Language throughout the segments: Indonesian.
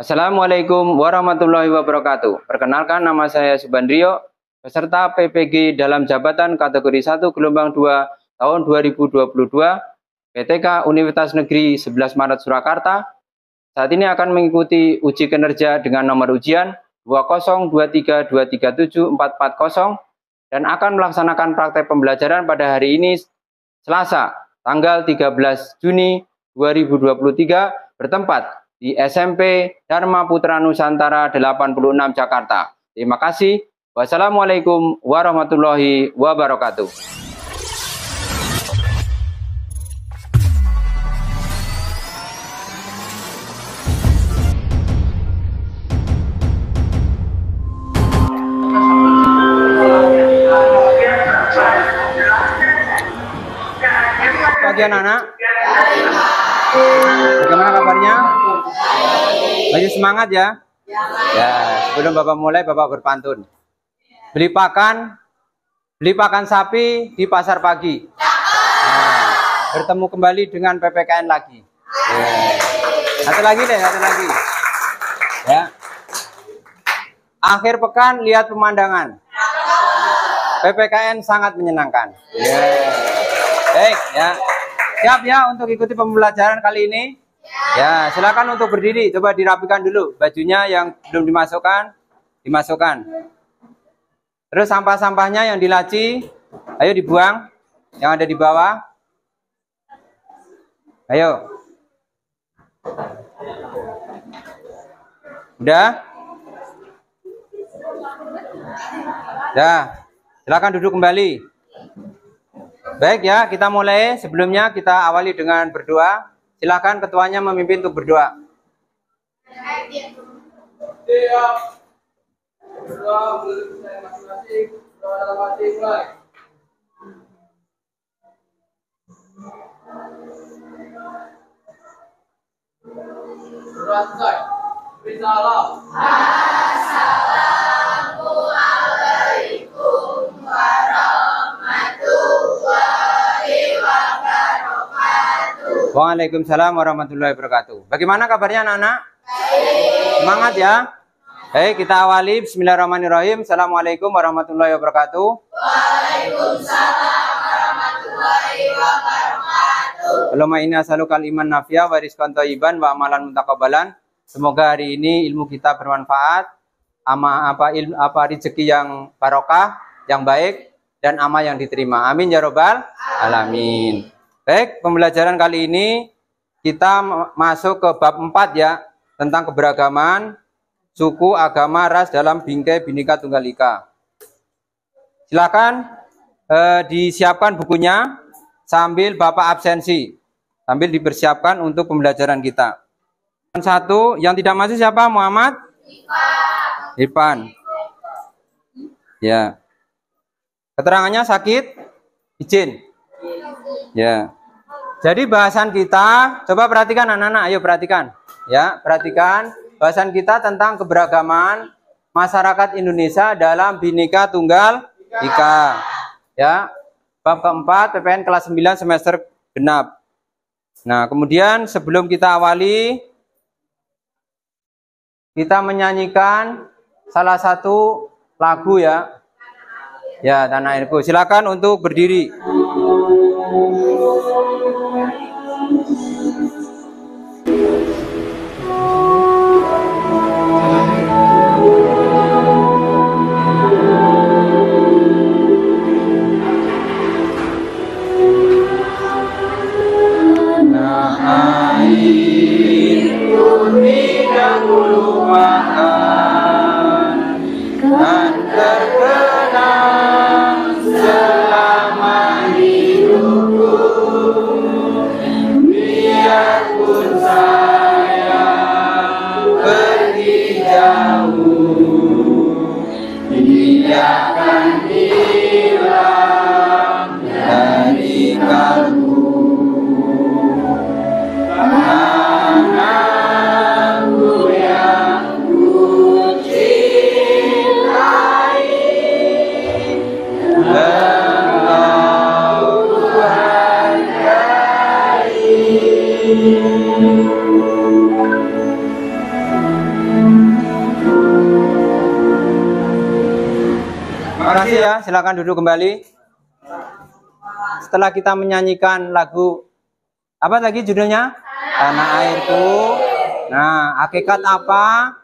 Assalamualaikum warahmatullahi wabarakatuh. Perkenalkan, nama saya Subandrio, peserta PPG dalam jabatan kategori 1 gelombang 2 tahun 2022 PTK Universitas Negeri 11 Maret Surakarta. Saat ini akan mengikuti uji kinerja dengan nomor ujian 20232374440 dan akan melaksanakan praktek pembelajaran pada hari ini Selasa tanggal 13 Juni 2023 bertempat di SMP Dharma Putra Nusantara 86 Jakarta. Terima kasih. Wassalamualaikum warahmatullahi wabarakatuh. Pagi anak-anak. Bagaimana kabarnya? Masih semangat ya? Ya, sebelum Bapak mulai, Bapak berpantun. Beli pakan sapi di pasar pagi. Nah, bertemu kembali dengan PPKN lagi. Satu lagi deh, satu lagi. Ya. Akhir pekan lihat pemandangan. PPKN sangat menyenangkan. Baik ya. Siap ya untuk ikuti pembelajaran kali ini? Ya, silakan untuk berdiri. Coba dirapikan dulu bajunya yang belum dimasukkan. Terus sampah-sampahnya yang dilaci, ayo dibuang. Yang ada di bawah. Ayo. Udah? Ya, silakan duduk kembali. Baik ya, kita mulai. Sebelumnya kita awali dengan berdoa. Silakan ketuanya memimpin untuk berdoa. Assalamualaikum warahmatullahi wabarakatuh. Waalaikumsalam warahmatullahi wabarakatuh. Bagaimana kabarnya anak-anak? Semangat ya. Baik, kita awali. Bismillahirrahmanirrahim. Assalamualaikum warahmatullahi wabarakatuh. Waalaikumsalam warahmatullahi wabarakatuh. Allahumma inna as'alukal iman nafi'a wa rizqan thayyiban wa amalan mutakabbalan. Semoga hari ini ilmu kita bermanfaat, rezeki yang barokah, yang baik, dan amal yang diterima. Amin ya robbal alamin. Baik, pembelajaran kali ini kita masuk ke bab 4 ya, tentang keberagaman suku, agama, ras dalam bingkai Bhinneka Tunggal Ika. Silakan disiapkan bukunya sambil Bapak absensi, sambil dipersiapkan untuk pembelajaran kita. Satu, yang tidak masuk siapa? Muhammad? Irfan. Ya. Keterangannya sakit? Izin. Ya. Jadi bahasan kita, coba perhatikan anak-anak, ayo perhatikan. Ya, perhatikan bahasan kita tentang keberagaman masyarakat Indonesia dalam Bhinneka Tunggal Ika. Ya. Bab keempat PPN kelas 9 semester genap. Nah, kemudian sebelum kita awali, kita menyanyikan salah satu lagu ya. Ya, Tanah Airku. Silakan untuk berdiri. silakan duduk kembali. Setelah kita menyanyikan lagu, apa lagi judulnya? Tanah Airku. Nah, hakikat apa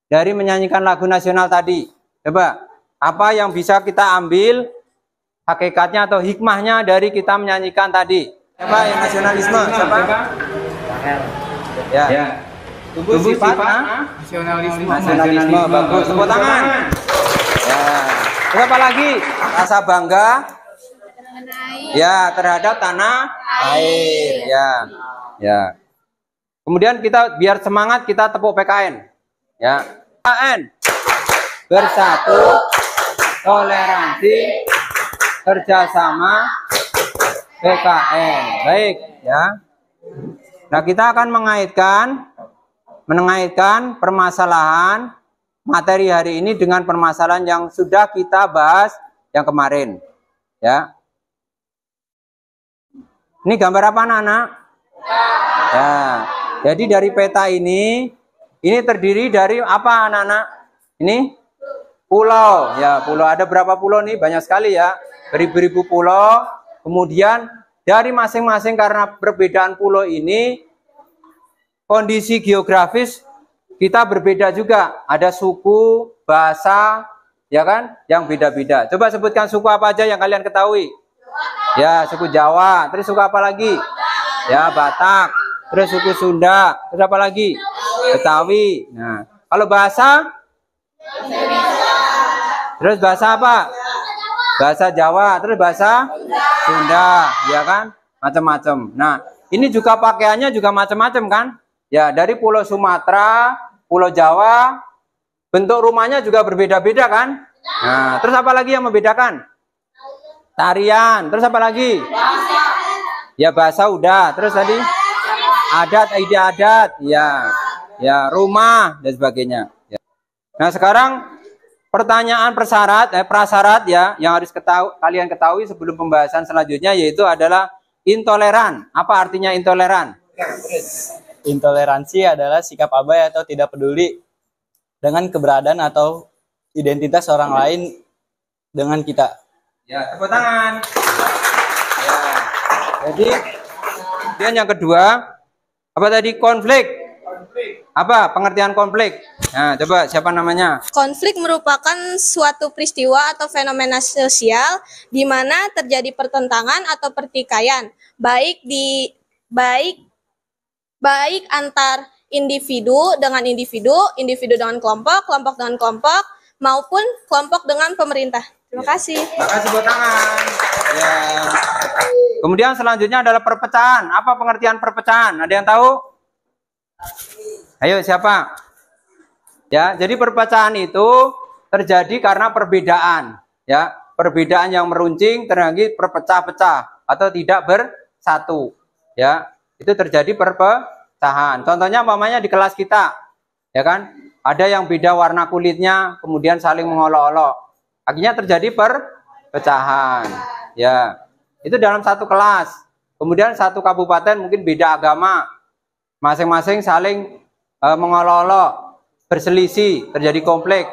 dari menyanyikan lagu nasional tadi? Coba, apa yang bisa kita ambil hakikatnya atau hikmahnya dari kita menyanyikan tadi? Coba yang nasionalisme, siapa? Ya. Tumbuh sifat nasionalisme. Bagus, tepuk tangan. Ya. Terus apa lagi? Rasa bangga. Ya, terhadap tanah air. Ya. Ya. Kemudian kita biar semangat kita tepuk PKN. Ya. PKN. Bersatu, toleransi, kerjasama, PKN. Baik, ya. Nah, kita akan mengaitkan permasalahan materi hari ini dengan permasalahan yang sudah kita bahas yang kemarin. Ya. Ini gambar apa, anak-anak? Ya. Jadi dari peta ini terdiri dari apa, anak-anak? Ini pulau. Ya, pulau. Ada berapa pulau nih? Banyak sekali ya. Beribu-ribu pulau. Kemudian dari masing-masing karena perbedaan pulau ini, kondisi geografis kita berbeda juga. Ada suku, bahasa, ya kan? Yang beda-beda. Coba sebutkan suku apa aja yang kalian ketahui. Ya, suku Jawa. Terus suku apa lagi? Ya, Batak. Terus suku Sunda. Terus apa lagi? Betawi. Nah, kalau bahasa? Terus bahasa apa? Bahasa Jawa. Terus bahasa Sunda. Ya kan? Macam-macam. Nah, ini juga pakaiannya juga macam-macam kan? Ya, dari Pulau Sumatera, Pulau Jawa, bentuk rumahnya juga berbeda-beda kan? Nah, terus apa lagi yang membedakan? Tarian. Terus apa lagi? Ya, bahasa udah. Terus tadi adat, ide adat, ya, ya, rumah dan sebagainya. Ya. Nah, sekarang pertanyaan prasyarat ya yang harus kalian ketahui sebelum pembahasan selanjutnya yaitu adalah intoleran. Apa artinya intoleran? Intoleransi adalah sikap abai atau tidak peduli dengan keberadaan atau identitas orang lain dengan kita. Ya, tepuk tangan. Ya. Jadi, kemudian yang kedua, apa tadi? Konflik. Apa pengertian konflik? Nah, coba siapa namanya? Konflik merupakan suatu peristiwa atau fenomena sosial di mana terjadi pertentangan atau pertikaian, baik antar individu dengan individu, individu dengan kelompok, kelompok dengan kelompok, maupun kelompok dengan pemerintah. Terima kasih. Terima kasih, buat tangan. Ya. Kemudian selanjutnya adalah perpecahan. Apa pengertian perpecahan? Ada yang tahu? Ayo, siapa? Ya, jadi perpecahan itu terjadi karena perbedaan, ya, perbedaan yang meruncing terjadi berpecah-pecah atau tidak bersatu, ya, itu terjadi perpecahan. Contohnya, umpamanya di kelas kita, ya kan, ada yang beda warna kulitnya, kemudian saling mengolok-olok, akhirnya terjadi perpecahan, ya, itu dalam satu kelas. Kemudian satu kabupaten mungkin beda agama, masing-masing saling mengolok-olok, berselisih, terjadi konflik,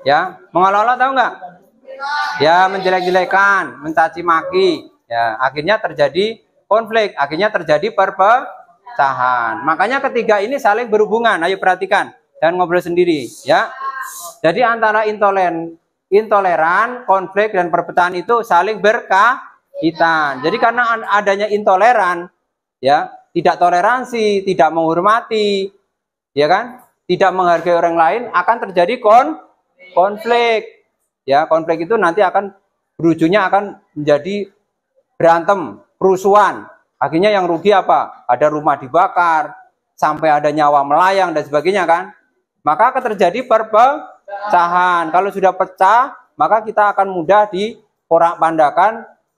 ya. Mengolok-olok tahu nggak? Ya, menjelek-jelekan, mencaci maki, ya. Akhirnya terjadi konflik, akhirnya terjadi perpecahan. Makanya ketiga ini saling berhubungan. Ayo perhatikan, jangan ngobrol sendiri, ya. Jadi antara intoleran, konflik dan perpecahan itu saling berkaitan. Jadi karena adanya intoleran, ya, tidak toleransi, tidak menghormati, ya kan? Tidak menghargai orang lain, akan terjadi konflik. Ya, konflik itu nanti akan berujungnya akan menjadi berantem, kerusuhan. Akhirnya yang rugi apa? Ada rumah dibakar, sampai ada nyawa melayang dan sebagainya kan? Maka akan terjadi perpecahan. Kalau sudah pecah, maka kita akan mudah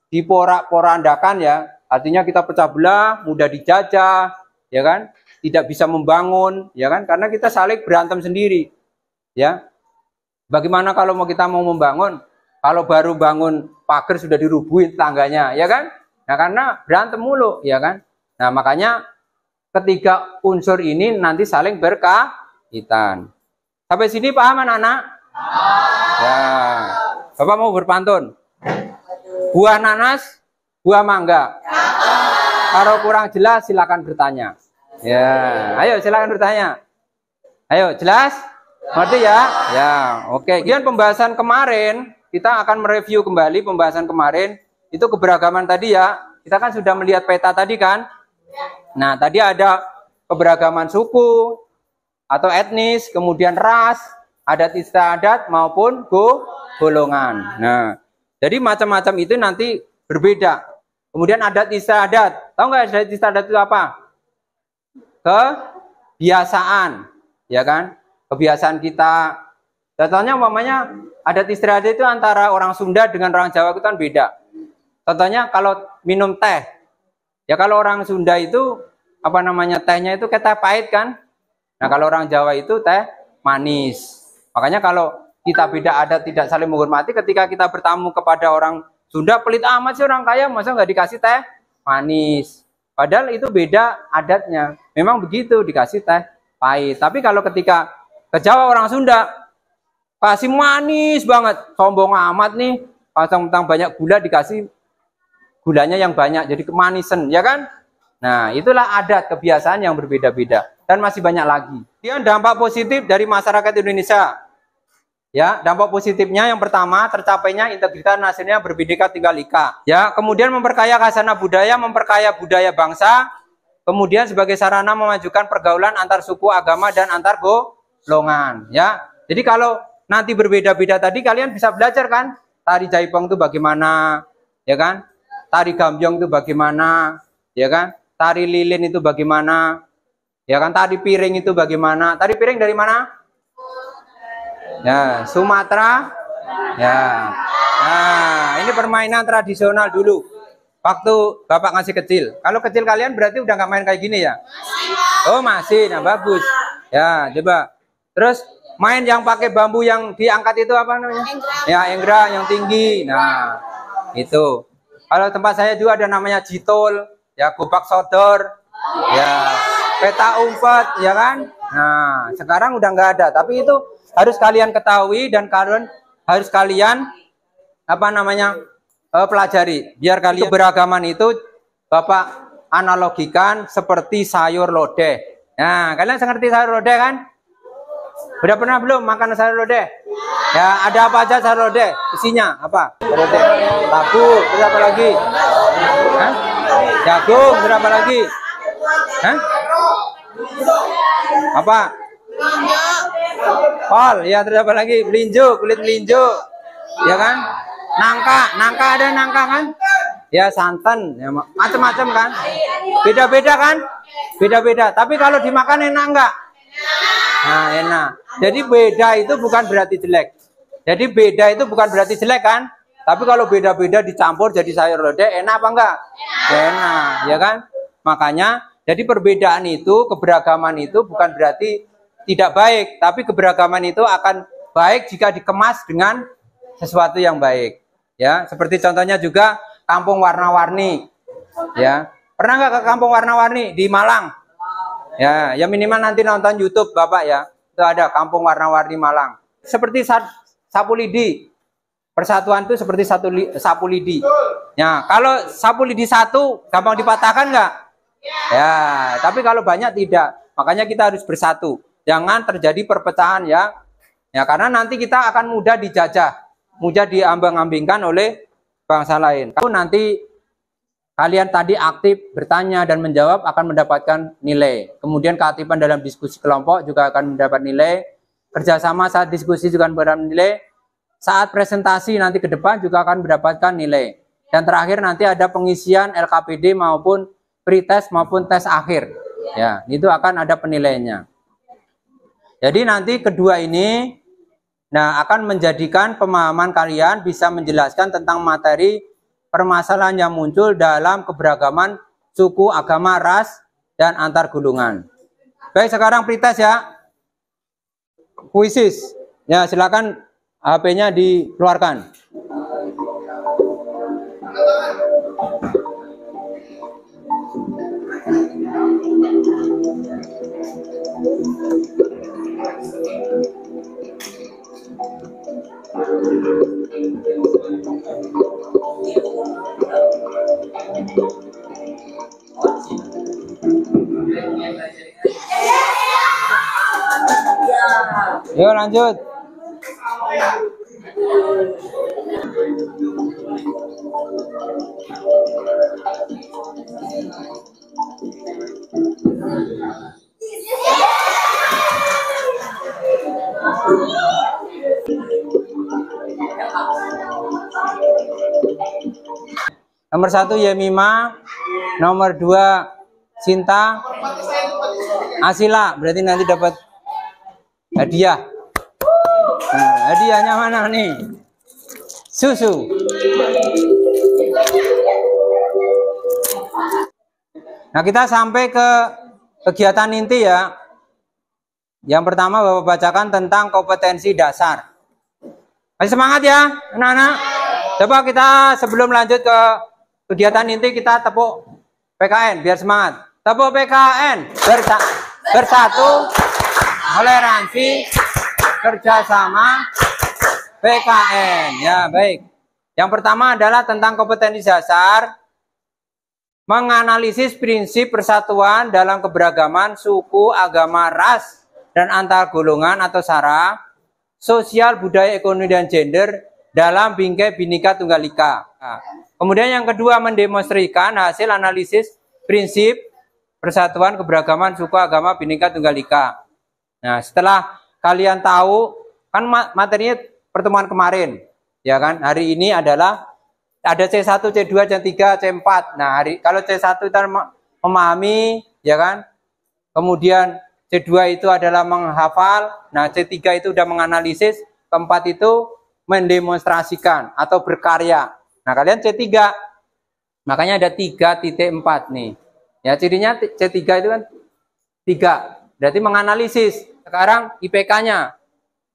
diporak-porandakan ya. Artinya kita pecah belah, mudah dijajah, ya kan? Tidak bisa membangun, ya kan? Karena kita saling berantem sendiri, ya. Bagaimana kalau kita mau membangun? Kalau baru bangun pagar sudah dirubuhin tangganya, ya kan? Nah, karena berantem mulu, ya kan? Nah, makanya ketiga unsur ini nanti saling berkaitan. Sampai sini paham anak-anak? Ya. Bapak mau berpantun. Buah nanas, buah mangga. Kalau kurang jelas silakan bertanya. Ya, ayo silakan bertanya. Ayo, jelas? Ngerti ya? Ya, oke. Kemudian pembahasan kemarin, kita akan mereview kembali pembahasan kemarin. Itu keberagaman tadi ya. Kita kan sudah melihat peta tadi kan? Nah, tadi ada keberagaman suku atau etnis, kemudian ras, adat istiadat maupun golongan. Nah, jadi macam-macam itu nanti berbeda. Kemudian adat istiadat. Tahu nggak adat istiadat itu apa? Kebiasaan, ya kan? Kebiasaan kita. Contohnya umpamanya adat istiadat itu antara orang Sunda dengan orang Jawa itu kan beda. Contohnya kalau minum teh. Ya kalau orang Sunda itu apa namanya tehnya itu kayak teh pahit kan? Nah, kalau orang Jawa itu teh manis. Makanya kalau kita beda adat tidak saling menghormati, ketika kita bertamu kepada orang Sunda, pelit amat sih orang kaya, masa nggak dikasih teh manis. Padahal itu beda adatnya. Memang begitu, dikasih teh pahit. Tapi kalau ketika ke Jawa orang Sunda, kasih manis banget, sombong amat nih, pasang tentang banyak gula dikasih gulanya yang banyak, jadi kemanisan, ya kan? Nah, itulah adat kebiasaan yang berbeda-beda. Dan masih banyak lagi. Kemudian dampak positif dari masyarakat Indonesia. Ya, dampak positifnya yang pertama tercapainya integritas nasional berbhinneka tunggal ika. Ya, kemudian memperkaya khazanah budaya, memperkaya budaya bangsa. Kemudian sebagai sarana memajukan pergaulan antar suku, agama dan antar golongan. Ya, jadi kalau nanti berbeda-beda tadi kalian bisa belajar kan? Tari Jaipong itu bagaimana, ya kan? Tari Gambyong itu bagaimana, ya kan? Tari lilin itu bagaimana, ya kan? Tari piring itu bagaimana? Tari piring dari mana? Ya, Sumatera. Ya. Nah, ini permainan tradisional dulu. Waktu Bapak ngasih kecil. Kalau kecil kalian berarti udah nggak main kayak gini ya? Oh, masih. Nah, bagus. Ya, coba. Terus main yang pakai bambu yang diangkat itu apa namanya? Ya, enggra yang tinggi. Nah, itu. Kalau tempat saya juga ada namanya jitol, ya, gobak sodor, ya, peta umpet, ya kan? Nah, sekarang udah nggak ada. Tapi itu harus kalian ketahui dan kalian harus kalian apa namanya pelajari biar kalian keberagaman itu Bapak analogikan seperti sayur lodeh. Nah, kalian ngerti sayur lodeh kan? Udah pernah belum makan sayur lodeh? Ya, ada apa aja sayur lodeh? Isinya apa? Lodeh, tabu, terus apa lagi? Hah? Jagung, terus apa lagi? Hah? Apa? Kol, ya terus apa lagi? Melinjo, kulit melinjo, ya kan? Nangka ada nangka kan? Ya santan, ya, macam-macam kan? Beda-beda kan? Beda-beda. Tapi kalau dimakan enak enggak? Nah, enak. Jadi beda itu bukan berarti jelek. Jadi beda itu bukan berarti jelek kan? Tapi kalau beda-beda dicampur jadi sayur lodeh, enak apa enggak? Enak, ya kan? Makanya, jadi perbedaan itu, keberagaman itu bukan berarti tidak baik, tapi keberagaman itu akan baik jika dikemas dengan sesuatu yang baik. Ya, seperti contohnya juga kampung warna-warni. Ya, pernah nggak ke kampung warna-warni di Malang? Ya, ya minimal nanti nonton YouTube Bapak ya. Itu ada kampung warna-warni Malang. Seperti sapu lidi. Persatuan itu seperti sapu lidi. Ya, kalau sapu lidi satu gampang dipatahkan nggak? Ya, tapi kalau banyak tidak. Makanya kita harus bersatu. Jangan terjadi perpecahan ya. Ya, karena nanti kita akan mudah dijajah, mudah diambang-ambingkan oleh bangsa lain. Kalau nanti kalian tadi aktif bertanya dan menjawab akan mendapatkan nilai. Kemudian keaktifan dalam diskusi kelompok juga akan mendapat nilai. Kerjasama saat diskusi juga akan mendapat nilai. Saat presentasi nanti ke depan juga akan mendapatkan nilai. Dan terakhir nanti ada pengisian LKPD maupun pretest maupun tes akhir. Ya, itu akan ada penilaiannya. Jadi nanti kedua ini akan menjadikan pemahaman kalian bisa menjelaskan tentang materi permasalahan yang muncul dalam keberagaman suku, agama, ras, dan antar golongan. Baik, sekarang pretest ya. Kuisis. Ya, silakan HP-nya dikeluarkan. Yuk lanjut. Nomor 1 Yemima, nomor 2 Sinta, Asila, berarti nanti dapat hadiah. Nah, hadiahnya mana nih? Susu. Nah, kita sampai ke kegiatan inti ya. Yang pertama Bapak bacakan tentang kompetensi dasar. Masih semangat ya, anak-anak? Coba kita sebelum lanjut ke kegiatan inti kita tepuk PKN biar semangat. Tepuk PKN. Bersatu, toleransi, kerjasama, PKN. Ya, baik. Yang pertama adalah tentang kompetensi dasar. Menganalisis prinsip persatuan dalam keberagaman suku, agama, ras, dan antar golongan atau sara, sosial, budaya, ekonomi, dan gender dalam bingkai Bhinneka Tunggal Ika. Nah, kemudian yang kedua mendemonstrasikan hasil analisis prinsip persatuan keberagaman suku, agama, Bhinneka Tunggal Ika. Nah, setelah kalian tahu kan materinya pertemuan kemarin, ya kan? Hari ini adalah ada C1, C2, C3, C4. Nah, kalau C1 kita memahami, ya kan? Kemudian C2 itu adalah menghafal. Nah, C3 itu sudah menganalisis. Keempat itu mendemonstrasikan atau berkarya. Nah, kalian C3. Makanya ada 3.4 nih. Ya, cirinya C3 itu kan 3. Berarti menganalisis. Sekarang IPK-nya.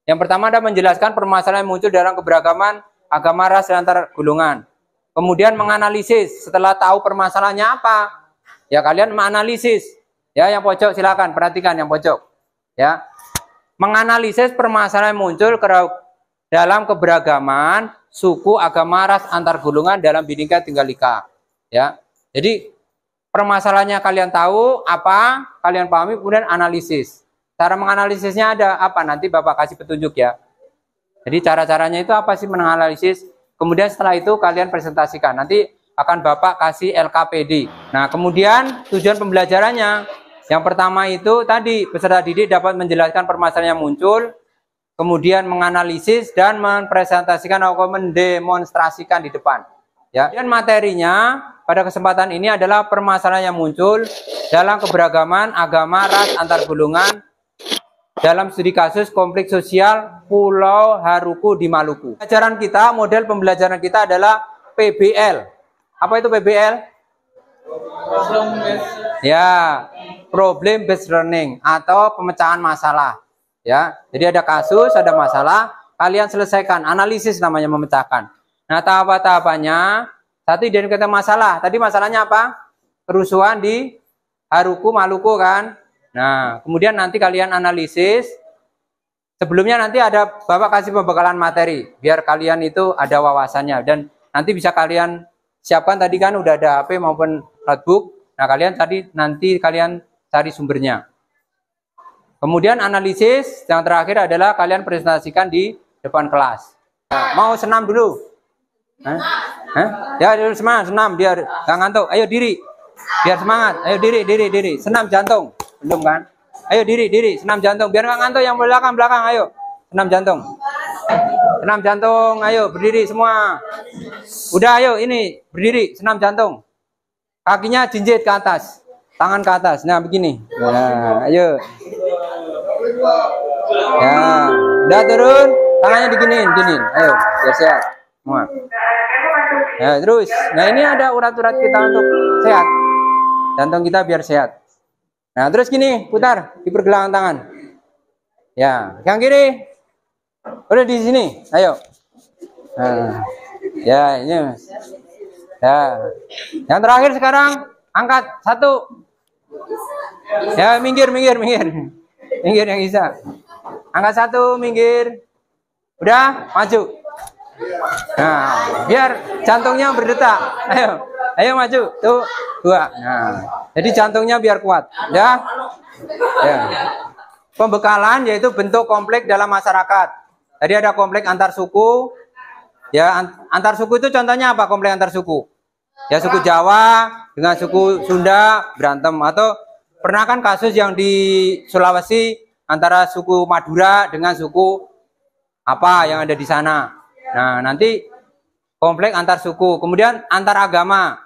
Yang pertama ada menjelaskan permasalahan yang muncul dalam keberagaman agama, ras, dan antar golongan. Kemudian menganalisis, setelah tahu permasalahannya apa, ya kalian menganalisis. Ya, yang pojok silakan perhatikan yang pojok. Ya, menganalisis permasalahan yang muncul dalam keberagaman suku, agama, ras, antar golongan dalam Bhinneka Tunggal Ika. Ya, jadi permasalahannya kalian tahu apa, kalian pahami, kemudian analisis. Cara menganalisisnya ada apa? Nanti Bapak kasih petunjuk ya. Jadi cara-caranya itu apa sih menganalisis? Kemudian setelah itu kalian presentasikan. Nanti akan Bapak kasih LKPD. Nah, kemudian tujuan pembelajarannya. Yang pertama itu tadi peserta didik dapat menjelaskan permasalahan yang muncul, kemudian menganalisis dan mempresentasikan atau mendemonstrasikan di depan. Ya. Dan materinya pada kesempatan ini adalah permasalahan yang muncul dalam keberagaman agama, ras, antar golongan dalam studi kasus konflik sosial Pulau Haruku di Maluku. Pembelajaran kita, model pembelajaran kita adalah PBL. Apa itu PBL? Ya, problem based learning atau pemecahan masalah. Ya, jadi ada kasus, ada masalah, kalian selesaikan, analisis namanya memecahkan. Nah, tahap-tahapannya, satu identifikasi masalah. Tadi masalahnya apa? Kerusuhan di Haruku, Maluku kan? Nah, kemudian nanti kalian analisis. Sebelumnya nanti ada Bapak kasih pembekalan materi, biar kalian itu ada wawasannya. Dan nanti bisa kalian siapkan, tadi kan udah ada HP maupun notebook. Nah, kalian nanti kalian cari sumbernya. Kemudian analisis, yang terakhir adalah kalian presentasikan di depan kelas. Nah, mau senam dulu? Hah? Ya, senam biar gak ngantuk. Ayo diri, biar semangat. Ayo diri. Senam jantung. Belum kan? Ayo diri, senam jantung. Biar nggak ngantuk yang belakang, ayo. Senam jantung. Ayo berdiri semua. Udah ayo ini, berdiri, senam jantung. Kakinya jinjit ke atas, tangan ke atas. Nah, begini. Nah, ayo. Ya, udah turun, tangannya diginiin. Ayo, biar sehat. Semua. Ya, terus. Nah, ini ada urat-urat kita untuk sehat. Jantung kita biar sehat. Nah, terus gini, putar, dipergelang tangan. Ya, yang kiri. Udah di sini, ayo. Nah, ya, ini. Ya. Yang terakhir sekarang, angkat satu. Ya, minggir. Minggir yang bisa. Angkat satu, minggir. Udah, maju. Nah, biar jantungnya berdetak. Ayo. Ayo maju. Tuh, 2. Nah, jadi jantungnya biar kuat, ya. Ya. Pembekalan yaitu bentuk konflik dalam masyarakat. Jadi ada konflik antar suku. Ya, antar suku itu contohnya apa? Konflik antar suku. Ya, suku Jawa dengan suku Sunda berantem, atau pernah kan kasus yang di Sulawesi antara suku Madura dengan suku apa yang ada di sana. Nah, nanti konflik antar suku, kemudian antar agama.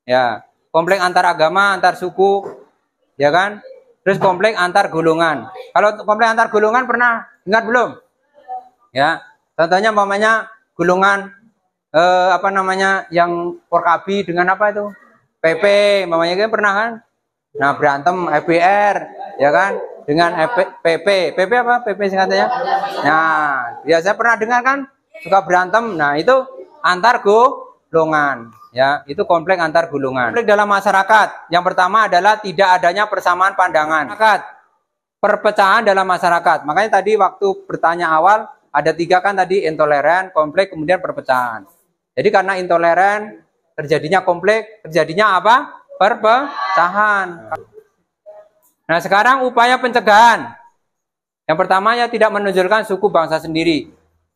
Ya, konflik antar agama, antar suku, ya kan? Terus konflik antar golongan. Kalau konflik antar golongan pernah ingat belum? Ya, contohnya umpamanya golongan apa namanya yang Porkabi dengan apa itu? PP, umpamanya kan pernah kan? Nah, berantem FBR, ya kan? Dengan PP. PP apa? PP singkatannya. Nah, biasanya pernah dengar kan? Suka berantem. Nah, itu antar golongan. Ya, itu konflik antar golongan. Konflik dalam masyarakat. Yang pertama adalah tidak adanya persamaan pandangan. Perpecahan dalam masyarakat. Makanya tadi waktu bertanya awal ada 3 kan tadi, intoleran, konflik, kemudian perpecahan. Jadi karena intoleran terjadinya konflik, terjadinya apa? Perpecahan. Nah, sekarang upaya pencegahan. Yang pertama ya tidak menonjolkan suku bangsa sendiri.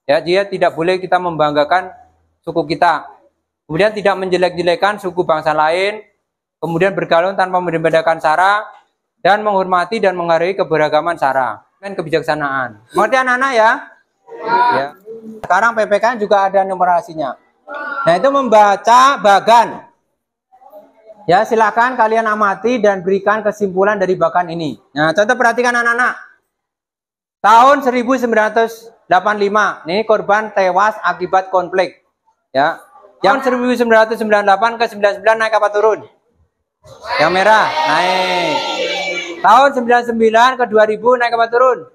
Ya, dia tidak boleh kita membanggakan suku kita. Kemudian tidak menjelek-jelekan suku bangsa lain. Kemudian bergaul tanpa membedakan sara dan menghormati dan menghargai keberagaman sara dan kebijaksanaan. Mengerti anak-anak ya? Ya. Sekarang PPKN juga ada numerasinya. Nah, itu membaca bagan. Ya, silakan kalian amati dan berikan kesimpulan dari bagan ini. Nah, contoh perhatikan anak-anak. Tahun 1985, ini korban tewas akibat konflik. Ya. Yang 1998 ke 99 naik apa turun? Yang merah naik. Tahun 99 ke 2000 naik apa turun?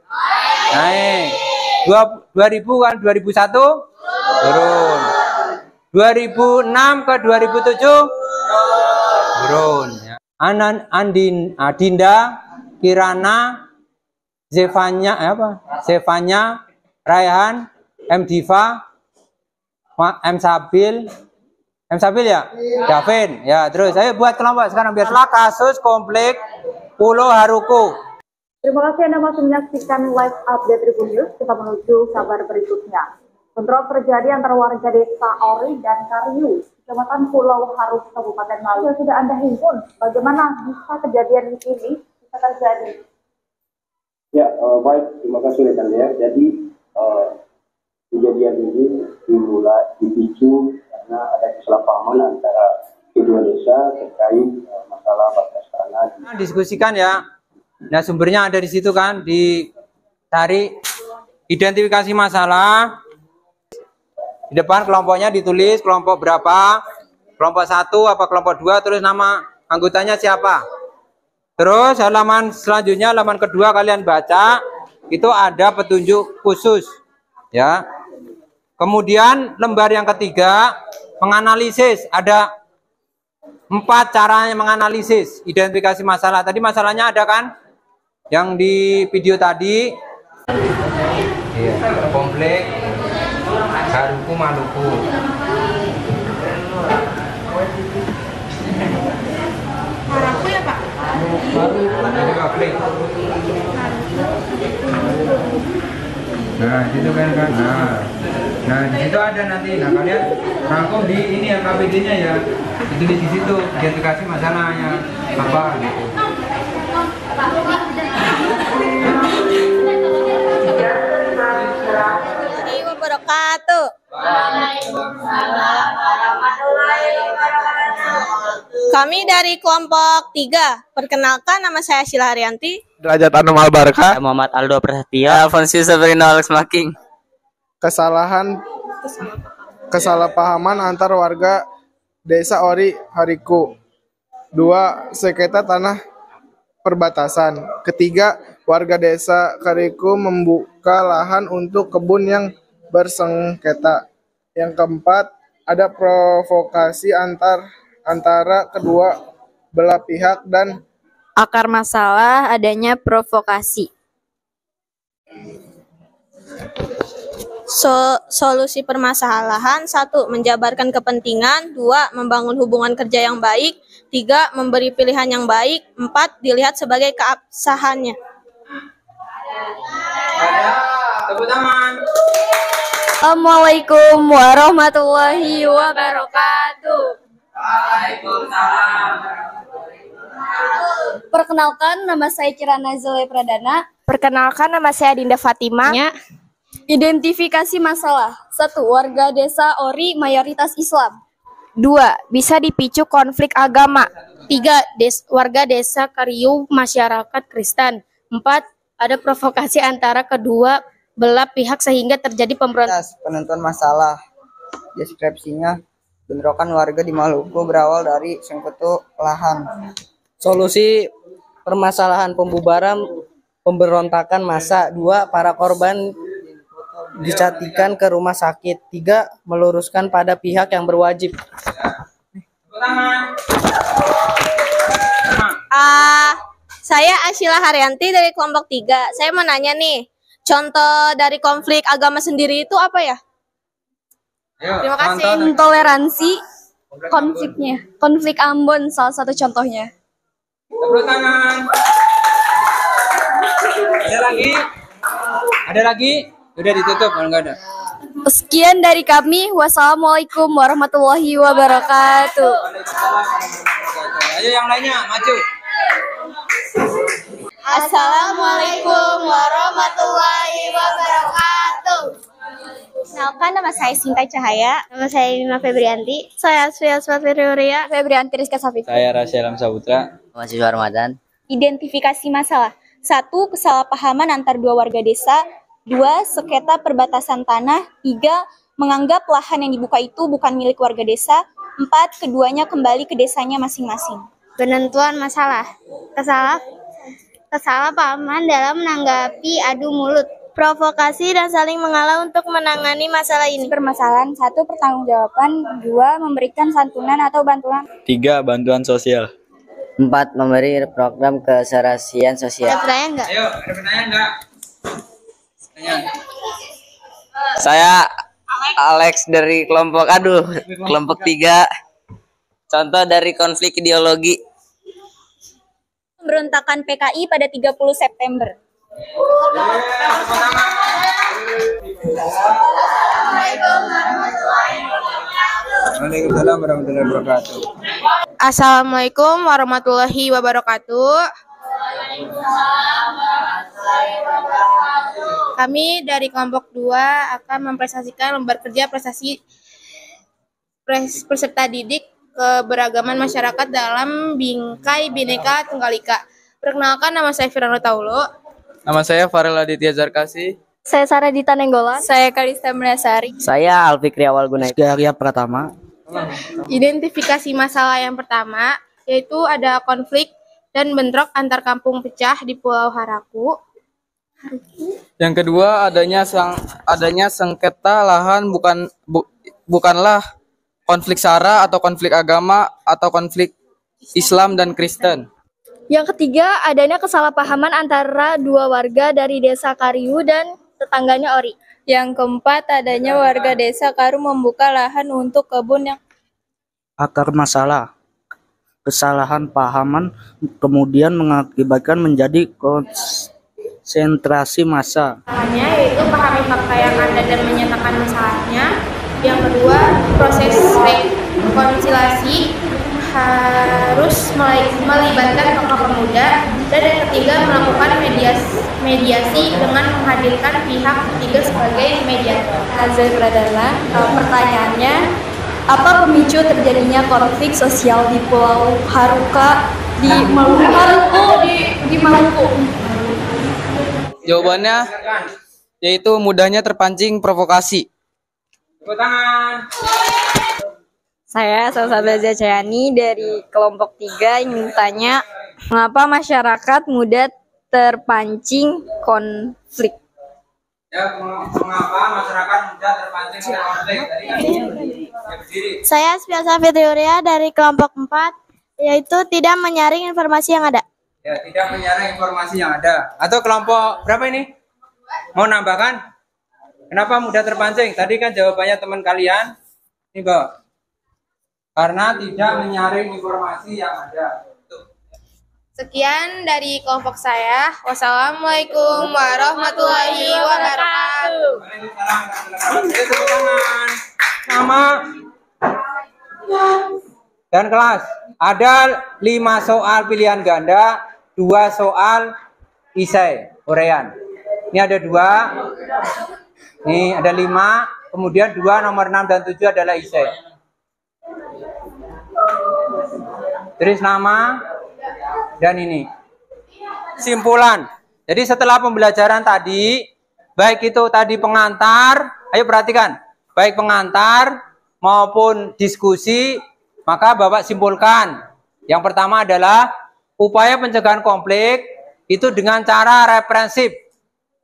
Naik. 2000 kan 2001 turun. 2006 ke 2007 turun. Adinda, Kirana, Zevanya, Raihan, M Diva, M Sabil ya, Davin ya. Terus saya buat kelompok sekarang biar kasus konflik Pulau Haruku. Terima kasih Anda masih menyaksikan live update Tribun News. Kita menuju kabar berikutnya. Bentrok terjadi antara warga desa Ori dan Kariu, Kecamatan Pulau Haruku, Kabupaten Maluku. Sudah Anda himpun, bagaimana bisa kejadian ini bisa terjadi? Ya, baik. Terima kasih rekan ya. Jadi kejadian ini dipicu karena ada kesalahpahaman antara kedua desa terkait masalah batas tanah. Diskusikan ya. Nah, sumbernya ada di situ kan, dicari identifikasi masalah. Di depan kelompoknya ditulis kelompok berapa, kelompok 1 apa kelompok 2, terus nama anggotanya siapa. Terus halaman selanjutnya, halaman kedua kalian baca, itu ada petunjuk khusus. Ya. Kemudian lembar yang ketiga, menganalisis. Ada 4 caranya menganalisis identifikasi masalah. Tadi masalahnya ada kan? Yang di video tadi. Iya, konflik Haruku Maluku. Haruku ya Pak? Jadi konflik. Nah, itu kan. Nah, di situ ada nanti. Nah, kalian rangkum di ini ya KPD-nya ya. Itu di situ identifikasi masalahnya apa gitu. Wabarakatuh. Kami dari kelompok 3. Perkenalkan, nama saya Sheila Haryanti. Derajat Anum Albarka. Muhammad Aldo Prasetya. Alfonso Sabrina Alex Making. Kesalahpahaman antar warga Desa Ori Hariku. 2. Sengketa tanah perbatasan. Ketiga, warga Desa Kariku membuka lahan untuk kebun yang bersengketa. Yang keempat, ada provokasi antara kedua belah pihak dan akar masalah adanya provokasi. Solusi permasalahan: 1. Menjabarkan kepentingan. 2. Membangun hubungan kerja yang baik. 3. Memberi pilihan yang baik. 4. Dilihat sebagai keabsahannya. Tepuk tangan. Assalamualaikum warahmatullahi wabarakatuh. Waalaikumsalam. Perkenalkan, nama saya Kirana Zoe Pradana. Perkenalkan, nama saya Dinda Fatima. Identifikasi masalah. 1. Warga desa Ori mayoritas Islam. 2. Bisa dipicu konflik agama. 3. Warga desa Kariu masyarakat Kristen. 4. Ada provokasi antara kedua belah pihak sehingga terjadi pemberontakan. Penentuan masalah. Deskripsinya, bentrokan warga di Maluku berawal dari sengketa lahan. Solusi permasalahan: pembubaran pemberontakan massa. 2. Para korban dicatikan ke rumah sakit. 3. Meluruskan pada pihak yang berwajib. Saya Asyila Haryanti dari kelompok 3. Saya mau nanya nih, contoh dari konflik agama sendiri itu apa ya? Terima kasih. Intoleransi konfliknya. Konflik Ambon salah satu contohnya. Tepuk tangan. Ada lagi? Ada lagi? Udah ditutup kalau nggak ada. Sekian dari kami. Wassalamualaikum warahmatullahi wabarakatuh. Ayo yang lainnya maju. Assalamualaikum warahmatullahi wabarakatuh. Perkenalkan, nama saya Sinta Cahaya. Nama saya Bima Febrianti. Saya Asfiya Swafiruria. Febrianti Rizka Safik. Saya Rasya Saputra. Mahasiswa Ramadan. Identifikasi masalah. 1. Kesalahpahaman antar dua warga desa. 2. Sengketa perbatasan tanah. 3. Menganggap lahan yang dibuka itu bukan milik warga desa. 4. Keduanya kembali ke desanya masing-masing. Penentuan masalah. Kesalahpahaman dalam menanggapi adu mulut. Provokasi dan saling mengalah untuk menangani masalah ini. Permasalahan. 1. Pertanggungjawaban. 2. Memberikan santunan atau bantuan. 3. Bantuan sosial. 4. Memberi program keserasian sosial. Ada pertanyaan nggak? Ayo, ada pertanyaan nggak? Saya Alex dari kelompok kelompok 3. Contoh dari konflik ideologi. Pemberontakan PKI pada 30 September. Waalaikumsalam warahmatullahi wabarakatuh. Assalamualaikum warahmatullahi wabarakatuh. Kami dari kelompok 2 akan mempresentasikan lembar kerja prestasi peserta didik keberagaman masyarakat dalam bingkai Bhinneka Tunggal Ika. Perkenalkan, nama saya Firano Taulo. Nama saya Farel Aditya Zarkasi. Saya Saradita Nenggolan. Saya Kalista Menasari. Saya Alfikri Awal Gunai. Arya Pratama. Identifikasi masalah yang pertama yaitu ada konflik dan bentrok antar kampung pecah di Pulau Haraku. Yang kedua, adanya sengketa lahan bukanlah konflik sara atau konflik agama atau konflik Islam dan Kristen. Yang ketiga, adanya kesalahpahaman antara dua warga dari desa Kariu dan tetangganya Ori. Yang keempat, adanya warga desa Karu membuka lahan untuk kebun yang Akar masalah. Kesalahan pahaman kemudian mengakibatkan menjadi konsentrasi massa. yaitu pahami fakta yang ada dan menyatakan masalahnya. Yang kedua, proses rekonsiliasi harus melibatkan tokoh pemuda. Dan yang ketiga, melakukan mediasi dengan menghadirkan pihak ketiga sebagai mediator. Azai Pradana, pertanyaannya, apa pemicu terjadinya konflik sosial di Pulau Haruka di Maluku? Jawabannya yaitu mudahnya terpancing provokasi. Tepuk tangan. Saya Salsabila Cayani dari kelompok 3 ingin bertanya, mengapa masyarakat mudah terpancing konflik? Ya, mengapa masyarakat mudah terpancing ke konflik? Tadi kan berdiri. Saya Spiasa Fitria dari kelompok 4, yaitu tidak menyaring informasi yang ada. Ya, tidak menyaring informasi yang ada. Atau kelompok berapa ini? Mau nambahkan? Kenapa mudah terpancing? Tadi kan jawabannya teman kalian, ini Mbak. Karena tidak menyaring informasi yang ada. Sekian dari kelompok saya. Wassalamualaikum warahmatullahi wabarakatuh. Nama dan kelas. Ada 5 soal pilihan ganda, 2 soal isai, urean. Ini ada 2. Ini ada 5, kemudian 2 nomor 6 dan 7 adalah isai. Tulis nama dan ini. Simpulan. Jadi setelah pembelajaran tadi, baik itu tadi pengantar, ayo perhatikan, baik pengantar maupun diskusi, maka Bapak simpulkan. Yang pertama adalah upaya pencegahan konflik itu dengan cara reprensif.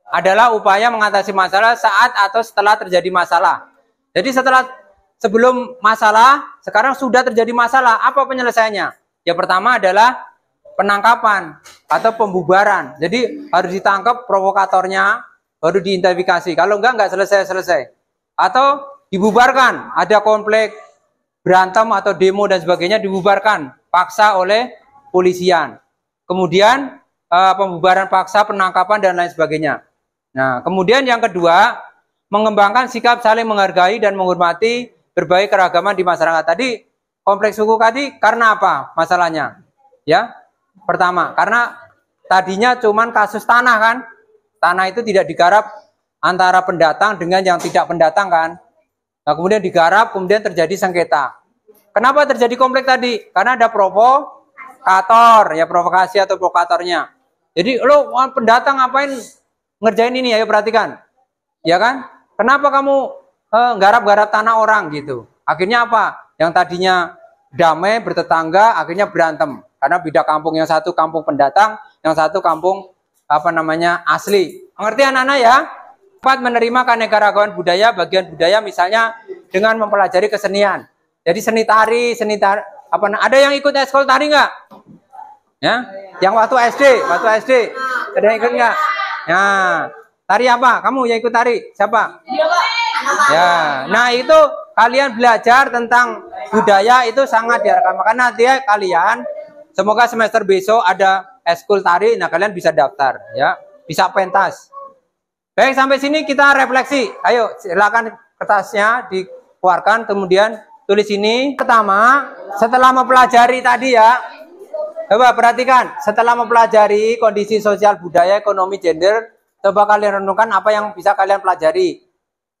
Adalah upaya mengatasi masalah saat atau setelah terjadi masalah. Jadi sebelum masalah, sekarang sudah terjadi masalah, apa penyelesaiannya? Yang pertama adalah penangkapan atau pembubaran. Jadi harus ditangkap provokatornya, baru diidentifikasi. Kalau enggak selesai-selesai. Atau dibubarkan, ada konflik, berantem atau demo dan sebagainya, dibubarkan paksa oleh polisian. Kemudian pembubaran paksa, penangkapan dan lain sebagainya. Nah, kemudian yang kedua, mengembangkan sikap saling menghargai dan menghormati berbagai keragaman di masyarakat. Tadi kompleks suku tadi karena apa masalahnya? Ya, pertama karena tadinya cuman kasus tanah kan, tanah itu tidak digarap antara pendatang dengan yang tidak pendatang kan. Nah, kemudian digarap, kemudian terjadi sengketa. Kenapa terjadi konflik tadi? Karena ada provokator, ya provokasi atau provokatornya. Jadi lo pendatang ngapain ngerjain ini? Ayo perhatikan, ya kan? Kenapa kamu garap-garap tanah orang gitu? Akhirnya apa? Yang tadinya damai bertetangga, akhirnya berantem karena beda kampung. Yang satu kampung pendatang, yang satu kampung asli. Mengerti anak-anak ya? 4. Menerima keanekaragaman budaya, bagian budaya misalnya dengan mempelajari kesenian. Jadi seni tari, ada yang ikut ekskul tari nggak? Ya, yang waktu SD, ada yang ikut nggak? Ya, tari apa? Kamu yang ikut tari? Siapa? Ya, nah itu kalian belajar tentang budaya itu sangat diharapkan. Maka nanti kalian, semoga semester besok ada ekskul tari, nah kalian bisa daftar, ya, bisa pentas. Baik, sampai sini kita refleksi. Ayo, silakan kertasnya dikeluarkan, kemudian tulis ini. Pertama, setelah mempelajari tadi ya, coba perhatikan, setelah mempelajari kondisi sosial, budaya, ekonomi, gender, coba kalian renungkan apa yang bisa kalian pelajari.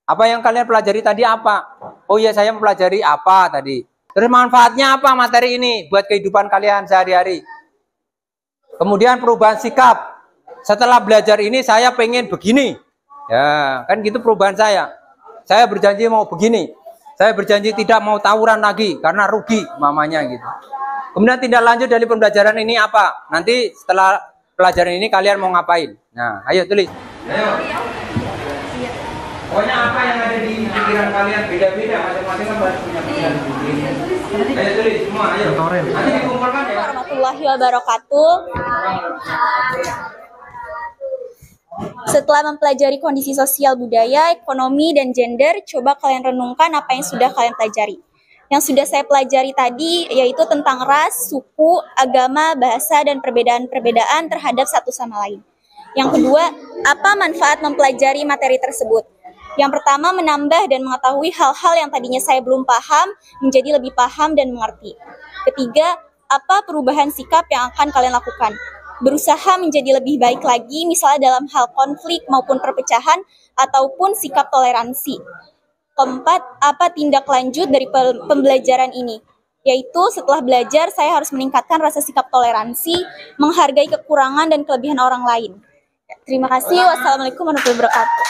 Apa yang kalian pelajari tadi apa? Oh iya, saya mempelajari apa tadi. Terus manfaatnya apa materi ini buat kehidupan kalian sehari-hari? Kemudian perubahan sikap. Setelah belajar ini saya pengen begini. Ya, kan gitu perubahan saya. Saya berjanji mau begini. Saya berjanji tidak mau tawuran lagi karena rugi mamanya gitu. Kemudian tindak lanjut dari pembelajaran ini apa? Nanti setelah pelajaran ini kalian mau ngapain? Nah, ayo tulis. Ayo. Pokoknya apa yang ada di pikiran kalian beda-beda, masing-masing kan punya pikiran sendiri. Ayo tulis semua, ayo. Nanti dikumpulkan ya. Warahmatullahi wabarakatuh. Setelah mempelajari kondisi sosial budaya, ekonomi, dan gender, coba kalian renungkan apa yang sudah kalian pelajari. Yang sudah saya pelajari tadi yaitu tentang ras, suku, agama, bahasa, dan perbedaan-perbedaan terhadap satu sama lain. Yang kedua, apa manfaat mempelajari materi tersebut? Yang pertama, menambah dan mengetahui hal-hal yang tadinya saya belum paham, menjadi lebih paham dan mengerti. Ketiga, apa perubahan sikap yang akan kalian lakukan? Berusaha menjadi lebih baik lagi, misalnya dalam hal konflik maupun perpecahan, ataupun sikap toleransi. Keempat, apa tindak lanjut dari pembelajaran ini? Yaitu setelah belajar, saya harus meningkatkan rasa sikap toleransi, menghargai kekurangan dan kelebihan orang lain. Terima kasih. Wassalamualaikum warahmatullahi wabarakatuh.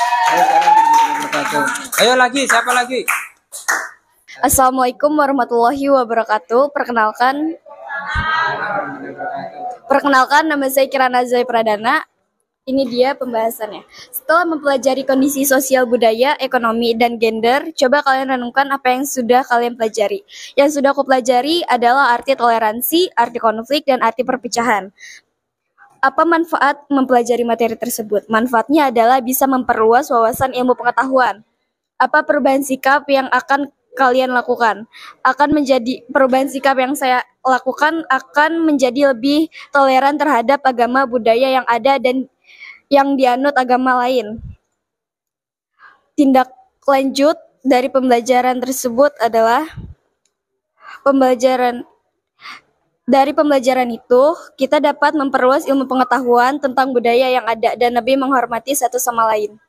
Ayo lagi, siapa lagi? Assalamualaikum warahmatullahi wabarakatuh. Perkenalkan, nama saya Kirana Zai Pradana. Ini dia pembahasannya. Setelah mempelajari kondisi sosial budaya, ekonomi, dan gender, coba kalian renungkan apa yang sudah kalian pelajari. Yang sudah aku pelajari adalah arti toleransi, arti konflik, dan arti perpecahan. Apa manfaat mempelajari materi tersebut? Manfaatnya adalah bisa memperluas wawasan ilmu pengetahuan. Apa perubahan sikap yang akan kalian lakukan? Perubahan sikap yang saya lakukan akan menjadi lebih toleran terhadap agama budaya yang ada dan yang dianut agama lain. Tindak lanjut dari pembelajaran tersebut adalah dari pembelajaran itu, kita dapat memperluas ilmu pengetahuan tentang budaya yang ada dan lebih menghormati satu sama lain.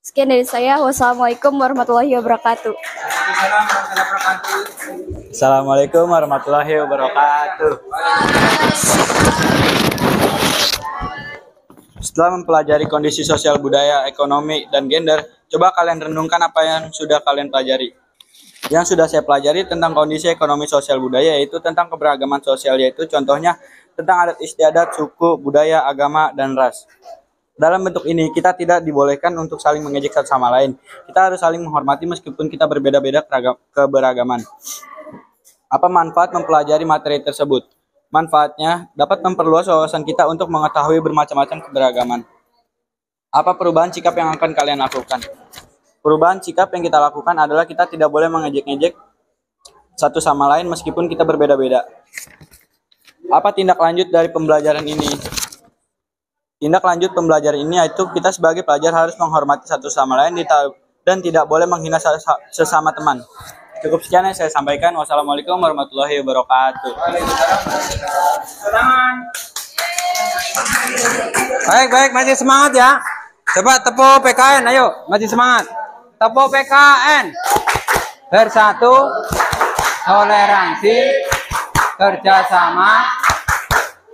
Sekian dari saya. Wassalamualaikum warahmatullahi wabarakatuh. Assalamualaikum warahmatullahi wabarakatuh. Setelah mempelajari kondisi sosial budaya, ekonomi, dan gender, coba kalian renungkan apa yang sudah kalian pelajari. Yang sudah saya pelajari tentang kondisi ekonomi sosial budaya yaitu tentang keberagaman sosial, yaitu contohnya tentang adat istiadat, suku, budaya, agama, dan ras. Dalam bentuk ini kita tidak dibolehkan untuk saling mengejek satu sama lain. Kita harus saling menghormati meskipun kita berbeda-beda keberagaman. Apa manfaat mempelajari materi tersebut? Manfaatnya dapat memperluas wawasan kita untuk mengetahui bermacam-macam keberagaman. Apa perubahan sikap yang akan kalian lakukan? Perubahan sikap yang kita lakukan adalah kita tidak boleh mengejek-ngejek satu sama lain meskipun kita berbeda-beda. Apa tindak lanjut dari pembelajaran ini? Tindak lanjut pembelajaran ini yaitu kita sebagai pelajar harus menghormati satu sama lain dan tidak boleh menghina sesama teman. Cukup sekian yang saya sampaikan. Wassalamualaikum warahmatullahi wabarakatuh. Baik, masih semangat ya. Coba tepuk PKN, ayo, masih semangat. Tepuk PKN. Bersatu, toleransi, kerjasama,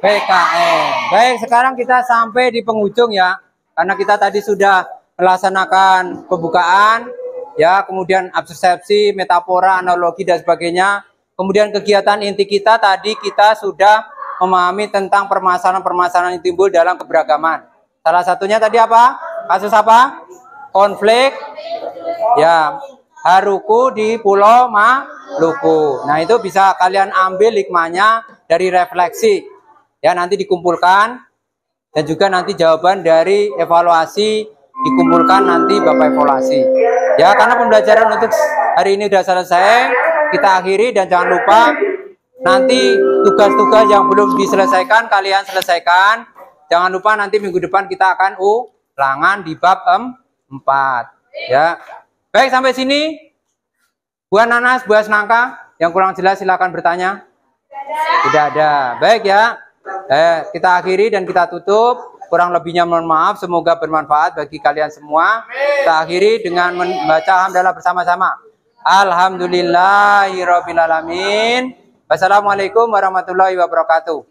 PKN. Baik, sekarang kita sampai di penghujung ya. Karena kita tadi sudah melaksanakan pembukaan, ya, kemudian abstraksi, metafora, analogi, dan sebagainya. Kemudian kegiatan inti kita tadi kita sudah memahami tentang permasalahan-permasalahan yang timbul dalam keberagaman. Salah satunya tadi apa? Kasus apa? Konflik, ya, Haruku di Pulau Maluku. Nah, itu bisa kalian ambil hikmahnya dari refleksi. Ya, nanti dikumpulkan dan juga nanti jawaban dari evaluasi dikumpulkan nanti Bapak evaluasi. Ya, karena pembelajaran untuk hari ini sudah selesai, kita akhiri dan jangan lupa nanti tugas-tugas yang belum diselesaikan kalian selesaikan. Jangan lupa nanti minggu depan kita akan ulangan di bab 4. Ya. Baik, sampai sini. Bu Nanas, Bu Asnangka, yang kurang jelas silakan bertanya. Tidak ada. Baik ya. Kita akhiri dan kita tutup. Kurang lebihnya mohon maaf. Semoga bermanfaat bagi kalian semua. Kita akhiri dengan membaca hamdalah bersama-sama. Alhamdulillahirabbil alamin. Wassalamualaikum warahmatullahi wabarakatuh.